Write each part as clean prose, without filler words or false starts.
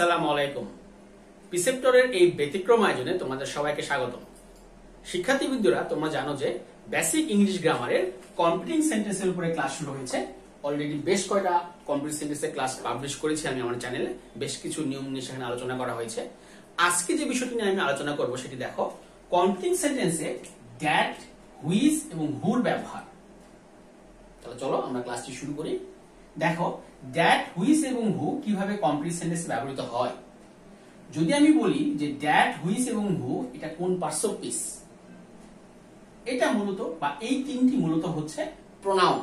আসসালামু আলাইকুম। প্রিসেপ্টরের এই ব্যতিক্রম আয়োজনে তোমাদের সবাইকে স্বাগতম। শিক্ষার্থীবৃন্দরা, তোমরা জানো যে বেসিক ইংলিশ গ্রামারের কমপ্লিটিং সেন্টেন্সের উপরে ক্লাস শুরু হয়েছে। অলরেডি বেশ কয়টা কমপ্লিট সেন্টেন্সের ক্লাস পাবলিশ করেছি আমি আমার চ্যানেলে। বেশ কিছু নিয়ম নিয়ে সেখানে আলোচনা করা হয়েছে। আজকে যে বিষয়টি নিয়ে আমি আলোচনা করব সেটি দেখো, কমপ্লিটিং সেন্টেন্সে দ্যাট, হুইচ এবং হুর ব্যবহার। তাহলে চলো আমরা ক্লাসটি শুরু করি। দেখো, দ্যাট, হুইচ এবং হু কিভাবে কমপ্লিট সেন্টেন্সে ব্যবহৃত হয়। যদি আমি বলি যে দ্যাট, হুইচ এবং হু এটা কোন পার্টস অফ স্পিচ, এটা মূলত বা এই তিনটি মূলত হচ্ছে প্রোনাউন।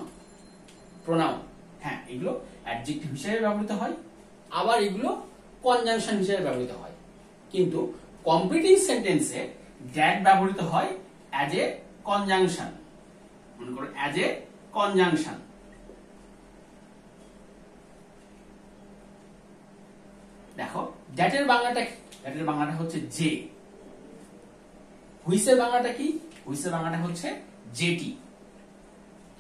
প্রোনাউন, হ্যাঁ, এগুলো অ্যাডজেক্টিভ হিসেবে ব্যবহৃত হয়, আবার এগুলো কনজাংশন হিসেবে ব্যবহৃত হয়। কিন্তু কমপ্লিটিং সেন্টেন্সে দ্যাট ব্যবহৃত হয় অ্যাজ এ কনজাংশন। মনে করো অ্যাজ এ কনজাংশন। দেখো, দ্যাটের বাংলাটা কি? দ্যাটের বাংলাটা হচ্ছে যে। হুইচের বাংলাটা কি? হুইচের বাংলাটা হচ্ছে যেটি।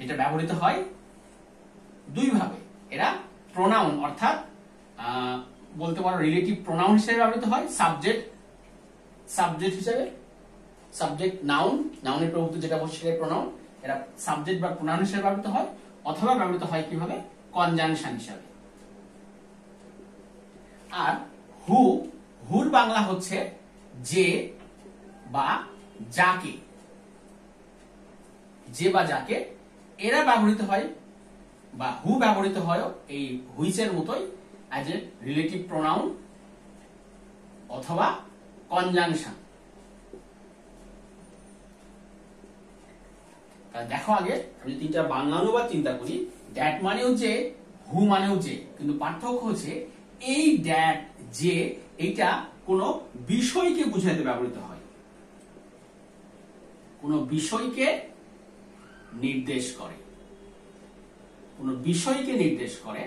এটা ব্যবহৃত হয় দুই ভাবে। এরা প্রোনাউন অর্থাৎ বলতে পারো রিলেটিভ প্রোনাউন হিসেবে ব্যবহৃত হয়, সাবজেক্ট হিসেবে, সাবজেক্ট নাউন, নাউনের প্রভুত্ব যেটা বসে সেটা প্রোনাউন। এরা সাবজেক্ট বা প্রোনাউন হিসেবে ব্যবহৃত হয়, অথবা ব্যবহৃত হয় কিভাবে? কনজাংশন হিসেবে। আর হু, হুর বাংলা হচ্ছে যে বা যাকে। যে বা যাকে এরা ব্যবহৃত হয় বা হু ব্যবহৃত হয় এই হুইচের মতোই অ্যাজ এ রিলেটিভ প্রোনাউন অথবা কনজাংশন। দেখো, আগে আমি তিনটা বাংলা অনুবাদ চিন্তা করি। দ্যাট মানেও যে, হু মানেও যে, কিন্তু পার্থক্য হচ্ছে এই দ্যাট, যে, এইটা কোন বিষয়কে বুঝাইতে ব্যবহৃত হয়, কোন বিষয়কে নির্দেশ করে, কোন বিষয়কে নির্দেশ করে।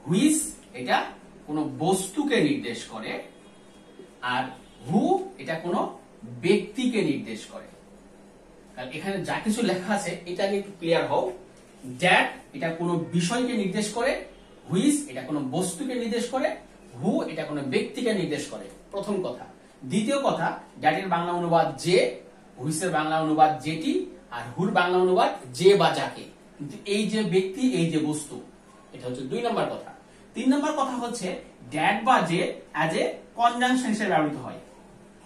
হুইচ এটা কোন বস্তুকে নির্দেশ করে, আর হু এটা কোন ব্যক্তিকে নির্দেশ করে। এখানে যা কিছু লেখা আছে এটা আগে একটু ক্লিয়ার হও। দ্যাট এটা কোন বিষয়কে নির্দেশ করে, হুইচ এটা কোন বস্তুকে নির্দেশ করে, হু এটা কোন ব্যক্তিকে নির্দেশ করে। প্রথম কথা। দ্বিতীয় কথা, দ্যাটের বাংলা অনুবাদ যে, হুইচের বাংলা অনুবাদ যেটি, আর হুর বাংলা অনুবাদ যে বা যাকে। কিন্তু এই যে ব্যক্তি, এই যে বস্তু, এটা হচ্ছে দুই নম্বর কথা। তিন নম্বর কথা হচ্ছে দ্যাট বা যে অ্যাজ এ কনজাংশন হিসেবে ব্যবহৃত হয়।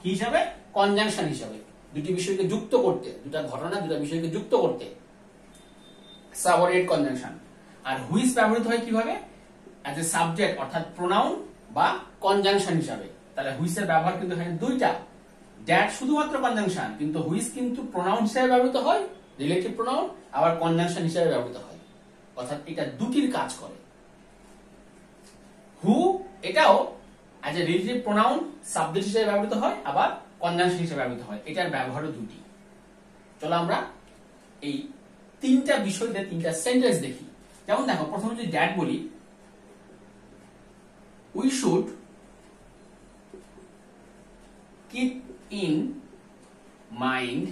কি হিসাবে? কনজাংশন হিসাবে, দুটি বিষয়কে যুক্ত করতে, দুটা ঘটনা, দুটা বিষয়কে যুক্ত করতে, সাবঅর্ডিনেট কনজাংশন। আর হুইচ ব্যবহৃত হয় কিভাবে? অ্যাজ এ সাবজেক্ট অর্থাৎ প্রোনাউন বা কনজাংশন হিসাবে। তাহলে হুইচের ব্যবহার কিন্তু এখানে দুইটা। দ্যাট শুধুমাত্র কনজাংশন, কিন্তু হুইচ কিন্তু প্রোনাউন হিসেবে ব্যবহৃত হয়, রিলেটিভ প্রোনাউন, আবার কনজাংশন হিসেবে ব্যবহৃত হয়। অর্থাৎ এটা দুটির কাজ করে। হু এটাও as a relative pronoun, subject হিসেবে ব্যবহৃত হয়, আবার কনজাংশন হিসেবে ব্যবহৃত হয়। এটার ব্যবহারও দুটি। চলো আমরা এই তিনটা বিষয় দিয়ে তিনটা সেন্টেন্স দেখি। যেমন দেখো, প্রথমে যদি দ্যাট বলি, we should keep in mind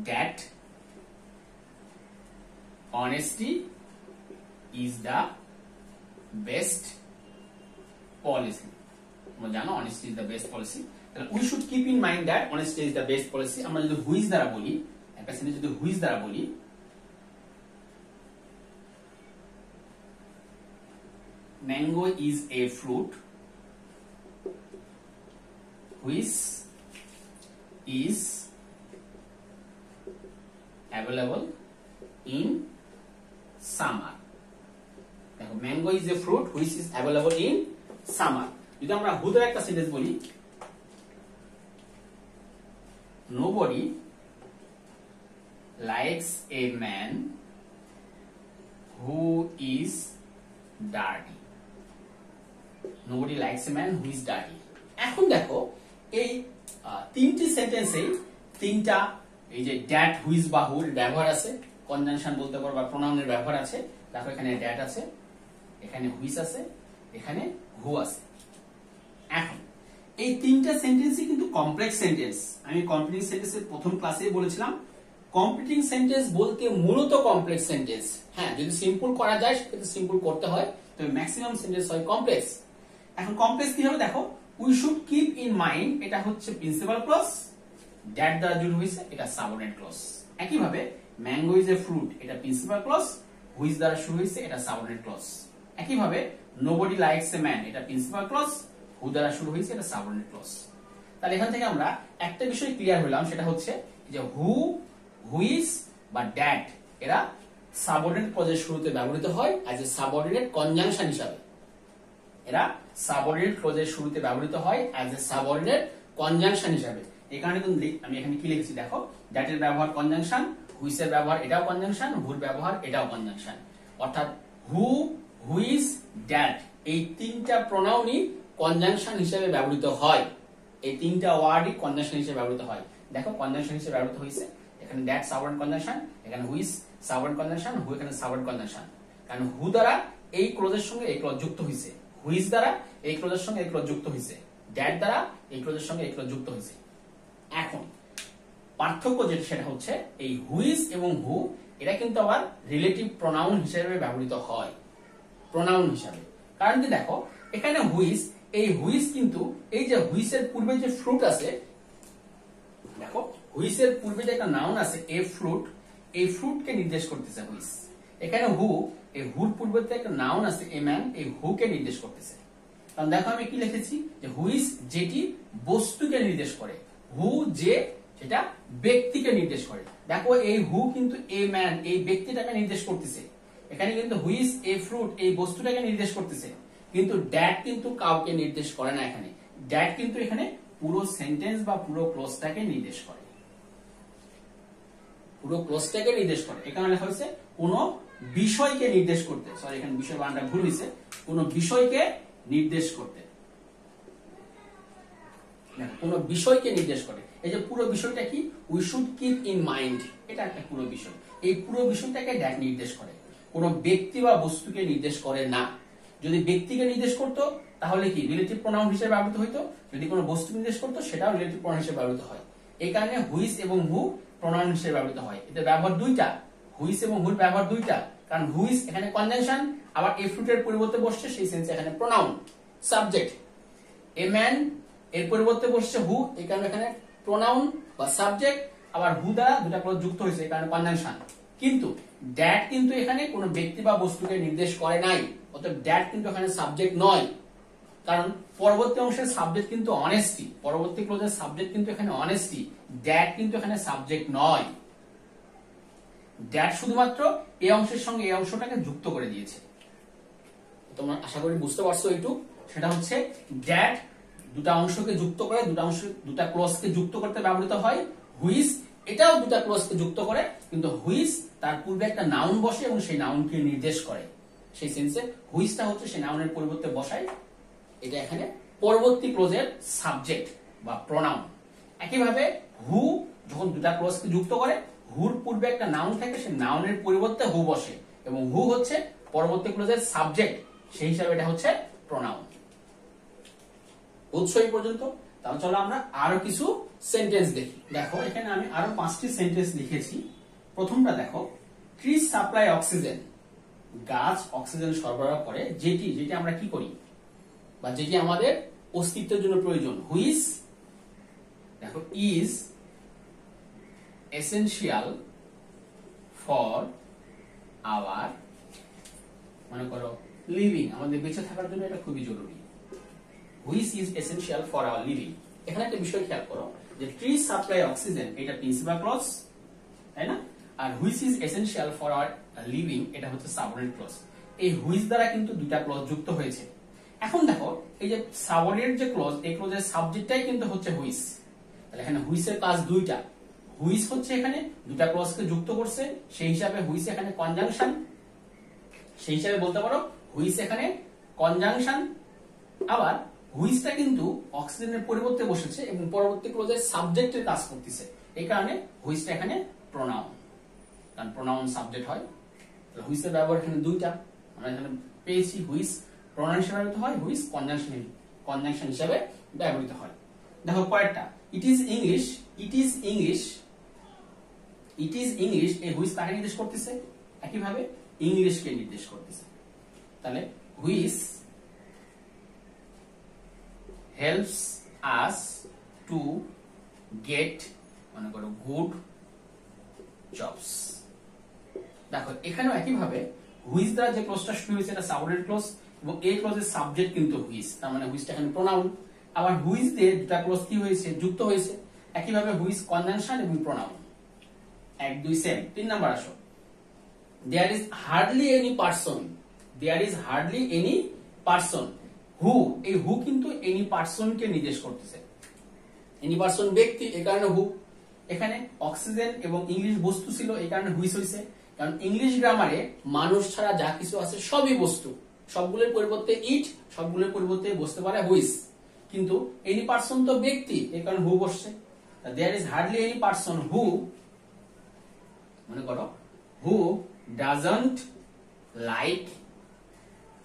that honesty is the best policy. তোমরা জানো honesty is the best policy. তাহলে we should keep in mind that honesty is the best policy. আমরা যদি হুইচ দ্বারা বলি, একটা সেন্টেন্স যদি হুইচ দ্বারা বলি, mango is a fruit which is available in summer. দেখো, mango is a fruit which is available in summer. যদি আমরা হুদের একটা সেন্টেন্স বলি, nobody likes a man who is dirty. Nobody likes a man who is dirty. এখন দেখো, এই তিনটি সেন্টেন্সে তিনটা এই যে দ্যাট, হুইচ বা হুর ব্যবহার আছে, কনজাংশন বলতে পারো বা প্রোনাউনের ব্যবহার আছে। দেখো, এখানে দ্যাট আছে, এখানে হুইচ আছে, এখানে হু আছে। এখন এই তিনটা সেন্টেন্সই কিন্তু কমপ্লেক্স সেন্টেন্স। আমি কমপ্লিটিং সেন্টেন্সের প্রথম ক্লাসেই বলেছিলাম, কমপ্লিটিং সেন্টেন্স বলতে মূলত কমপ্লেক্স সেন্টেন্স। হ্যাঁ, যদি সিম্পল করা যায় সেক্ষেত্রে সিম্পল করতে হয়, তবে ম্যাক্সিমাম সেন্টেন্স হয় কমপ্লেক্স। এখন কমপ্লেক্স কি হবে দেখো, we should keep in mind এটা হচ্ছে প্রিন্সিপাল ক্লজ, দ্যাট দ্বারা যুক্ত হয়েছে এটা সাবঅর্ডিনেট ক্লজ। একইভাবে ম্যাঙ্গো ইজ এ ফ্রুট এটা প্রিন্সিপাল ক্লজ, হুইচ দ্বারা শুরু হয়েছে এটা সাবঅর্ডিনেট ক্লজ। একইভাবে নোবডি লাইকস এ ম্যান এটা প্রিন্সিপাল ক্লজ, হু দ্বারা শুরু হয়েছে এটা সাবঅর্ডিনেট ক্লজ। তাহলে এখান থেকে আমরা একটা বিষয় ক্লিয়ার হলাম, সেটা হচ্ছে যে হু, হুইচ বা দ্যাট এরা সাবঅর্ডিনেট ক্লজের শুরুতে ব্যবহৃত হয় অ্যাজ এ সাবঅর্ডিনেট কনজাংশন হিসাবে। এরা সাবঅর্ডিনেট ক্লজের শুরুতে ব্যবহৃত হয় অ্যাজ এ সাবঅর্ডিনেট কনজাংশন হিসাবে। এই কারণে আমি এখানে কি লিখেছি দেখো, দ্যাট এর ব্যবহার কনজাংশন, হুইচ এর ব্যবহার এটাও কনজাংশন, হুর ব্যবহার এটাও কনজাংশন। অর্থাৎ হু, হুইচ, দ্যাট এই তিনটা প্রোনাউনই কনজাংশন হিসেবে ব্যবহৃত হয়। এই তিনটা ওয়ার্ডই কনজাংশন হিসেবে ব্যবহৃত হয়। দেখো কনজাংশন হিসেবে ব্যবহৃত হয়েছে, এখানে দ্যাট সাবঅর্ডিনেট কনজাংশন, এখানে হুইচ সাবঅর্ডিনেট কনজাংশন, হু এখানে সাবঅর্ডিনেট কনজাংশন। কারণ হু দ্বারা এই ক্লজের সঙ্গে এই ক্লজ যুক্ত হয়েছে, হুইচ দ্বারা এই ক্লজের সঙ্গে এই ক্লজ যুক্ত হয়েছে, দ্যাট দ্বারা এই ক্লজের সঙ্গে এই ক্লজ যুক্ত হয়েছে। এখন পার্থক্য যেটা সেটা হচ্ছে এই হুইচ এবং হু এটা কিন্তু আবার রিলেটিভ প্রোনাউন হিসেবে ব্যবহৃত হয়, প্রোনাউন হিসাবে। কারণ কি দেখো, এখানে হুইচ, এই হুইচ কিন্তু এই যে হুইচের পূর্বে যে ফ্রুট আছে, দেখো হুইচের পূর্বে যে একটা নাউন আছে এ ফ্রুট, এই ফ্রুটকে নির্দেশ করতেছে হুইচ। এখানে হু, এই হুর পূর্বে একটা নাউন আছে এ ম্যান, এই হুকে নির্দেশ করতেছে। কারণ দেখো আমি কি লিখেছি যে হুইচ যেটি বস্তুকে নির্দেশ করে, হু যে সেটা ব্যক্তিকে নির্দেশ করে। দেখো এই হু কিন্তু এ ম্যান এই ব্যক্তিটাকে নির্দেশ করতেছে, এখানে কিন্তু হুইচ এ ফ্রুট এই বস্তুটাকে নির্দেশ করতেছে, কিন্তু দ্যাট কিন্তু কাউকে নির্দেশ করে না। এখানে দ্যাট কিন্তু এখানে পুরো সেন্টেন্স বা পুরো ক্লজটাকে নির্দেশ করে, পুরো ক্লজটাকে নির্দেশ করে। এখানে লেখা হয়েছে কোন বিষয়কে নির্দেশ করতে, সরি এখানে বিষয় বানানটা ভুল হয়েছে, কোন বিষয়কে নির্দেশ করতে, কোন বিষয়কে নির্দেশ করে। এই যে পুরো বিষয়টা কি, we should keep in mind এটা একটা পুরো বিষয়, এই পুরো বিষয়টাকে দ্যাট নির্দেশ করে, কোন ব্যক্তি বা বস্তুকে নির্দেশ করে না। যদি ব্যক্তিকে নির্দেশ করতো তাহলে কি রিলেটিভ প্রোনাউন হিসেবে ব্যবহৃত হইতো, যদি কোনো বস্তু নির্দেশ করতো সেটাও রিলেটিভ প্রোনাউন হিসেবে ব্যবহৃত হয়। এই কারণে হুইচ এবং হু প্রোনাউন হিসেবে ব্যবহৃত হয়। এতে ব্যবহার দুইটা, হুইচ এবং হুর ব্যবহার দুইটা, কারণ হুইচ এখানে কনজাংশন, আবার এ ফ্রুটের পরিবর্তে বসছে সেই সেন্সে এখানে প্রোনাউন সাবজেক্ট। এ ম্যান এর পরিবর্তে বসছে হু, এই কারণে এখানে প্রোনাউন বা সাবজেক্ট, আবার হু দ্বারা দুটা ক্লজ যুক্ত হয়েছে এই কারণে কনজাংশন। কিন্তু দ্যাট কিন্তু এখানে কোনো ব্যক্তি বা বস্তুকে নির্দেশ করে নাই, অর্থাৎ দ্যাট কিন্তু এখানে সাবজেক্ট নয়। কারণ পরবর্তী অংশের সাবজেক্ট কিন্তু অনেস্টি, পরবর্তী ক্লজের সাবজেক্ট কিন্তু এখানে অনেস্টি, দ্যাট কিন্তু এখানে সাবজেক্ট নয়। দ্যাট শুধুমাত্র এই অংশের সঙ্গে এই অংশটাকে যুক্ত করে দিয়েছে। তোমরা আশা করি বুঝতে পারছো এইটুক, সেটা হচ্ছে দ্যাট দুটা অংশকে যুক্ত করে, দুটা ক্লজকে যুক্ত করতে ব্যবহৃত হয়। হুইচ এটাও দুটা ক্লজকে যুক্ত করে, কিন্তু হুইচ তার পূর্বে একটা নাউন বসে এবং সেই নাউনকে নির্দেশ করে, সেই সেন্সে হুইচটা হচ্ছে সেই নাউনের পরিবর্তে বসায়, এটা এখানে পরবর্তী ক্লজের সাবজেক্ট বা প্রোনাউন। একইভাবে হু যখন দুটা ক্লজকে যুক্ত করে, হুর পূর্বে একটা নাউন থাকে, সেই নাউনের পরিবর্তে হু বসে এবং হু হচ্ছে পরবর্তী ক্লজের সাবজেক্ট, সেই হিসাবে এটা হচ্ছে প্রোনাউন। বুঝছো এই পর্যন্ত? তাহলে চলো আমরা আরো কিছু সেন্টেন্স দেখি। দেখো এখানে আমি আরো 5টি সেন্টেন্স লিখেছি। প্রথমটা দেখো, ট্রিজ সাপ্লাই অক্সিজেন, গাছ অক্সিজেন সরবরাহ করে, যেটি আমরা কি করি বা যেটি আমাদের অস্তিত্বের জন্য প্রয়োজন। হুইচ দেখো ইজ এসেনশিয়াল ফর আওয়ার, মনে করো লিভিং, আমাদের বেঁচে থাকার জন্য এটা খুবই জরুরি। Which is essential for our living. এখানে একটা বিষয় খেয়াল করো যে ট্রিজ সাপ্লাই অক্সিজেন এটা প্রিন্সিপাল ক্লজ, তাই না? আর which is essential for our living এটা হচ্ছে সাবঅর্ডিনেট ক্লজ। এই হুইচ দ্বারা কিন্তু দুটা ক্লজ যুক্ত হয়েছে। এখন দেখো এই যে সাবঅর্ডিনেট যে ক্লজ, এই ক্লজের সাবজেক্টটাই কিন্তু হচ্ছে হুইচ। তাহলে এখানে হুইচের কাজ দুইটা, হুইচ হচ্ছে এখানে দুটা ক্লজকে যুক্ত করছে, সেই হিসাবে হুইচ এখানে কনজাংশন, সেই হিসাবে বলতে পারো হুইচ এখানে কনজাংশন। আবার হুইচটা কিন্তু অক্সিজেনের পরিবর্তে বসেছে এবং পরবর্তী ক্লজের সাবজেক্টের কাজ করতেছে, এই কারণে হুইচটা এখানে প্রোনাউন, কারণ প্রোনাউন সাবজেক্ট হয়। হুইচের ব্যবহার এখানে দুইটা আমরা এখানে পেয়েছি, হুইচ প্রোনাউন হিসেবে ব্যবহৃত হয়, হুইচ কনজাংশন হিসেবে ব্যবহৃত হয়। দেখো পরেরটা, it is English, it is English, it is English, এই হুইচ কাকে নির্দেশ করতেছে? একইভাবে ইংলিশকে নির্দেশ করতেছে। তাহলে which helps us to get মনে করো গুড জবস। দেখো এখানেও একইভাবে হুইচ দ্বারা যে ক্লজটা শুরু হয়েছে এটা সাবঅর্ডিনেট ক্লজ এবং এই ক্লজের সাবজেক্ট কিন্তু হুইচ, তার মানে হুইচটা এখানে প্রোনাউন। আবার হুইচ দিয়ে দুটা ক্লজ কি হয়েছে, যুক্ত হয়েছে। একইভাবে হুইচ কনজাংশন এবং প্রোনাউন, 1 2 সেম। 3 নাম্বার আসো, there is hardly any person, there is hardly any person who, এই হু কিন্তু এনি পারসন কে নির্দেশ করতেছে। এনি পারসন ব্যক্তি, এই কারণে হু। এখানে অক্সিজেন এবং ইংলিশ বস্তু ছিল, এই কারণে হুইচ হয়েছে। কারণ ইংলিশ গ্রামারে মানুষ ছাড়া যা কিছু আছে সবই বস্তু, সবগুলোর পরিবর্তে ইট, সবগুলোর পরিবর্তে বসতে পারে হুইচ। কিন্তু এনি পারসন তো ব্যক্তি, এই কারণে হু বসছে। There is hardly any person who, মনে করো হু ডাজন্ট লাইক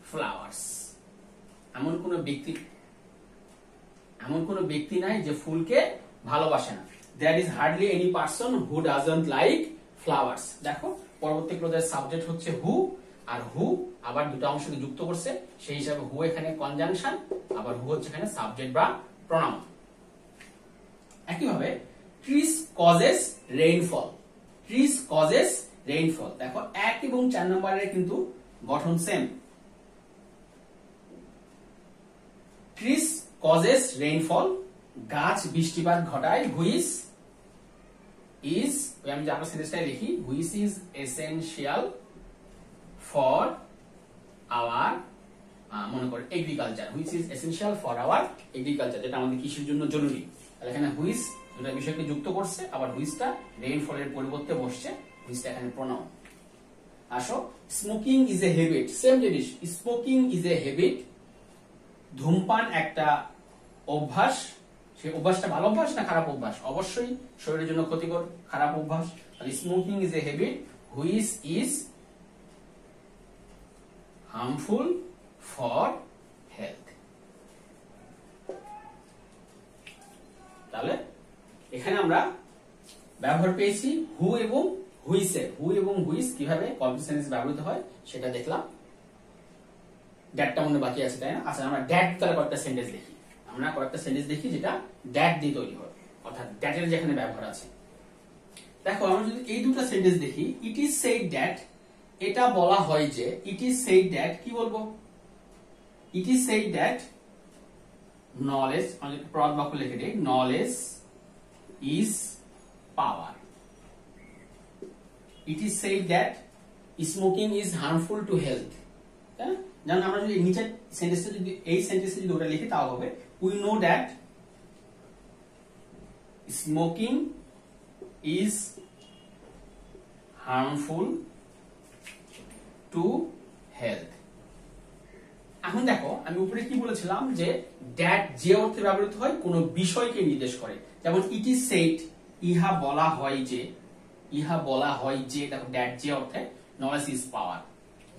ফ্লাওয়ার্স, এমন কোন ব্যক্তি নাই যে ফুলকে ভালোবাসে না। There is hardly any person who doesn't like flowers. দেখো পরবর্তী ক্লজের সাবজেক্ট হচ্ছে হু, আর হু আবার দুটো অংশকে যুক্ত করছে, সেই হিসাবে হু এখানে কনজাংশন, আবার হু হচ্ছে এখানে সাবজেক্ট বা প্রোনাউন। একইভাবে trees causes rainfall, trees causes rainfall. দেখো 1 এবং 4 নম্বরের কিন্তু গঠন সেম। ট্রিজ কজেস রেইনফল, গাছ বৃষ্টিপাত ঘটায়। হুইচ ইজ, আমি যে আমরা সেন্টেন্সটাই লিখি, which is essential for hour, মনে করো agriculture, which is essential for hour agriculture, যেটা আমাদের কৃষির জন্য জরুরি। তাহলে এখানে হুইচ দুটো বিষয়কে যুক্ত করছে, আবার হুইচটা রেইনফলের পরিবর্তে বসছে, হুইচটা এখানে প্রোনাউন। আসো, smoking is a habit, same জিনিস, স্মোকিং ইজ এ হ্যাবিট, ধূমপান একটা অভ্যাস। সেই অভ্যাসটা ভালো অভ্যাস না খারাপ অভ্যাস? অবশ্যই শরীরের জন্য ক্ষতিকর, খারাপ অভ্যাস। তাহলে smoking is a habit which is harmful for health. তাহলে এখানে আমরা ব্যবহার পেয়েছি হু এবং হুইচের। হু এবং হুইচ কিভাবে কমপ্লিট সেন্টেন্স ব্যবহৃত হয় সেটা দেখলাম। ড্যাটটা মনে বাকি আছে, তাই না? আচ্ছা, আমরা ড্যাট দ্বারা কয়েকটা সেন্টেন্স দেখি, যেটা ড্যাট দিয়ে তৈরি হয়, অর্থাৎ ড্যাটের যেখানে ব্যবহার আছে। দেখো আমরা যদি এই দুটো সেন্টেন্স দেখি, ইট ইজ সেড দ্যাট, এটা বলা হয় যে, ইট ইজ সেড দ্যাট, কি বলবো? It is said that knowledge, আমি প্রদ বাক্য লিখে দিই, knowledge is power. It is said that smoking is harmful to health. যেমন আমরা যদি নিচের সেন্টেন্সে যদি এই সেন্টেন্সে যদি ওটা লিখি তাও হবে, we know that smoking is harmful to health. এখন দেখো আমি উপরে কি বলেছিলাম যে দ্যাট যে অর্থে ব্যবহৃত হয় কোন বিষয়কে নির্দেশ করে, যেমন ইট ইজ সেড, ইহা বলা হয় যে, দেখো দ্যাট যে অর্থে, knowledge is power,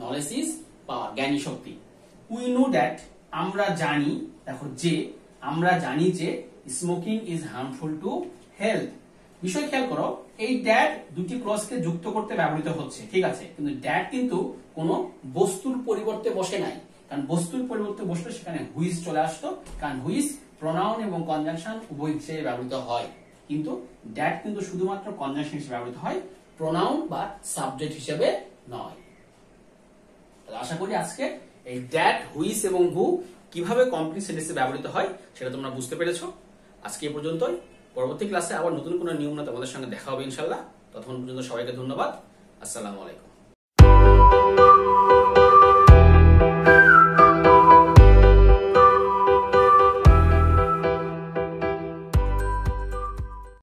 knowledge is power জ্ঞানী শক্তি। উই নো দ্যাট আমরা জানি, দেখো যে আমরা জানি যে smoking is harmful to health. বিষয় খেয়াল করো, এই দ্যাট দুটি ক্লজকে যুক্ত করতে ব্যবহৃত হচ্ছে, ঠিক আছে, কিন্তু দ্যাট কিন্তু কোন বস্তুর পরিবর্তে বসে নাই, কারণ বস্তুর পরিবর্তে বসলে সেখানে হুইচ চলে আসতো, কারণ হুইচ প্রোনাউন এবং কনজাংশন উভয় হিসেবে ব্যবহৃত হয়, কিন্তু দ্যাট কিন্তু শুধুমাত্র কনজাংশন হিসেবে ব্যবহৃত হয়, প্রোনাউন বা সাবজেক্ট হিসেবে নয়। আশা করি আজকে এই দ্যাট, হুইচ এবং হু কিভাবে কমপ্লিট সেন্টেন্সে ব্যবহৃত হয় সেটা তোমরা বুঝতে পেরেছো। আজকে এই পর্যন্তই। পরবর্তী ক্লাসে আবার নতুন কোনো নিয়ম না তোমাদের সঙ্গে দেখা হবে ইনশাআল্লাহ। ততক্ষণ পর্যন্ত সবাইকে ধন্যবাদ। আসসালামু আলাইকুম।